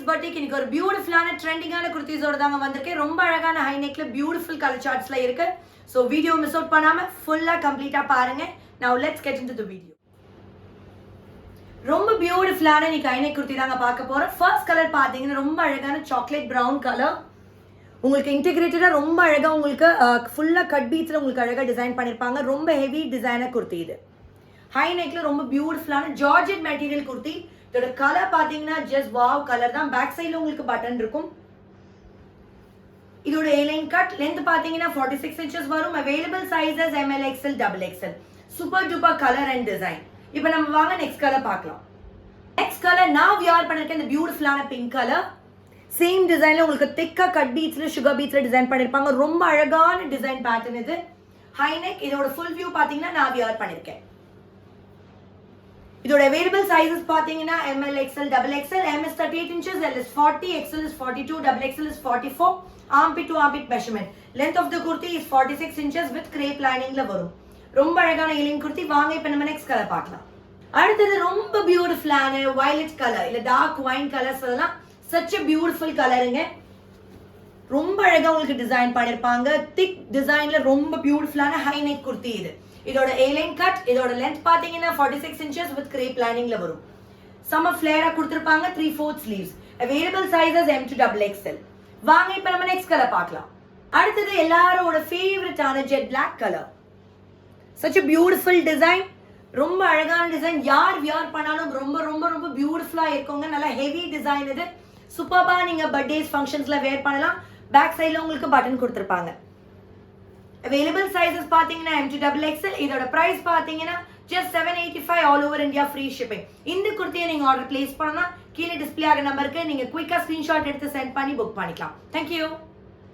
பர்த்டேக்கு இன்னைக்கு ஒரு பியூட்டிஃபுல்லான ட்ரெண்டிங்கான குர்த்திஸோட தாங்க வந்திருக்கேன். ரொம்ப அழகான ஹை நெக்ல பியூட்டிஃபுல் கலர் சார்ட்ஸ்ல இருக்கு. ஸோ வீடியோ மிஸ் அவுட் பண்ணாம ஃபுல்லா கம்ப்ளீட்டா பாருங்க. Now let's get into the video. ரொம்ப பியூட்டிஃபுல்லான இன்னைக்கு ஹை நெக் குர்த்தி தாங்க பார்க்க போறோம். ஃபர்ஸ்ட் கலர் பாத்தீங்கன்னா ரொம்ப அழகான சாக்லேட் பிரவுன் கலர். உங்களுக்கு இன்டிகிரேட்டடா ரொம்ப அழகா உங்களுக்கு ஃபுல்லா கட் பீட்ஸ்ல உங்களுக்கு அழகா டிசைன் பண்ணிருப்பாங்க. ரொம்ப ஹெவி டிசைனர் குர்த்தி இது. ஹை நெக்ல ரொம்ப பியூட்டிஃபுல்லான ஜார்ஜெட் மெட்டீரியல் குர்த்தி. இதோட கலர் பாத்தீங்கன்னா ஜஸ்ட் வாவ் கலர் தான். பேக் சைடுல உங்களுக்கு பட்டன் இருக்கும். இதோட A லைன் கட் லென்த் பாத்தீங்கன்னா 46 inches வரும். Available sizes ML XL XXL. Super duper colour and design. இப்போ நம்ம வாங்க நெக்ஸ்ட் கலர் பார்க்கலாம். நெக்ஸ்ட் கலர் நான் வியர் பண்ணிருக்கேன் இந்த பியூட்டிஃபுல்லான பிங்க் கலர். சேம் டிசைன்ல உங்களுக்கு திக்கா கட் பீட்ஸ்ல சுகர் பீட்ஸ்ல டிசைன் பண்ணிருப்பாங்க. ரொம்ப அழகான டிசைன் பேட்டர்ன் இது. ஹை நெக் இதோட ஃபுல் வியூ பாத்தீங்கன்னா நான் வியர் பண்ணிருக்கேன். இதோட அவைலபிள் சைஸஸ் பாத்தீங்கன்னா ML XL XXL. M is 38 inches, L is 40, XL is 42, XXL is 44. Armpit to armpit measurement. Length of the kurti is 46 inches with crepe lining ல வரும். ரொம்ப அழகான ஏலியன் குர்த்தி. வாங்க இப்போ நம்ம நெக்ஸ்ட் கலர் பார்க்கலாம். அடுத்தது ரொம்ப பியூட்டிஃபுல்லான வயலட் கலர் இல்ல டார்க் வைன் கலர் சொல்லலாம். such a beautiful கலருங்க. ரொம்ப அழகா உங்களுக்கு டிசைன் பண்ணிருப்பாங்க. திக் டிசைன்ல ரொம்ப பியூட்டிஃபுல்லான ஹை நெக் குர்த்தி இது. இதோட A லைன் கட் இதோட லென்த் பாத்தீங்கன்னா 46 inches with crepe lining ல வரும். சம ஃப்ளேரா கொடுத்திருப்பாங்க. 3/4 sleeves. Available sizes M to XXL. வாங்க இப்போ நம்ம நெக்ஸ்ட் கலர் பார்க்கலாம். அடுத்தது எல்லாரோட ஃபேவரட்டான jet black colour. such a beautiful design. ரொம்ப அழகான டிசைன். யார் வியர் பண்ணாலும் ரொம்ப ரொம்ப ரொம்ப பியூட்டிஃபுல்லா இருக்குங்க. நல்ல ஹெவி டிசைன் இது. சூப்பர்பா நீங்க பர்த்டேஸ் ஃபங்க்ஷன்ஸ்ல வேர் பண்ணலாம். பேக் சைடுல உங்களுக்கு பட்டன் கொடுத்திருப்பாங்க. அவைலபிள் சைஸஸ் பாத்தீங்கன்னா M to XXL. இதோட பிரைஸ் பாத்தீங்கன்னா just 785 all over India free shipping. இந்த குர்த்தியை நீங்க ஆர்டர் பிளேஸ் பண்ணா கீழே டிஸ்ப்ளே ஆகிற நம்பருக்கு நீங்க குயிக்கா ஸ்கிரீன்ஷாட் எடுத்து சென்ட் பண்ணி புக் பண்ணிக்கலாம். Thank you.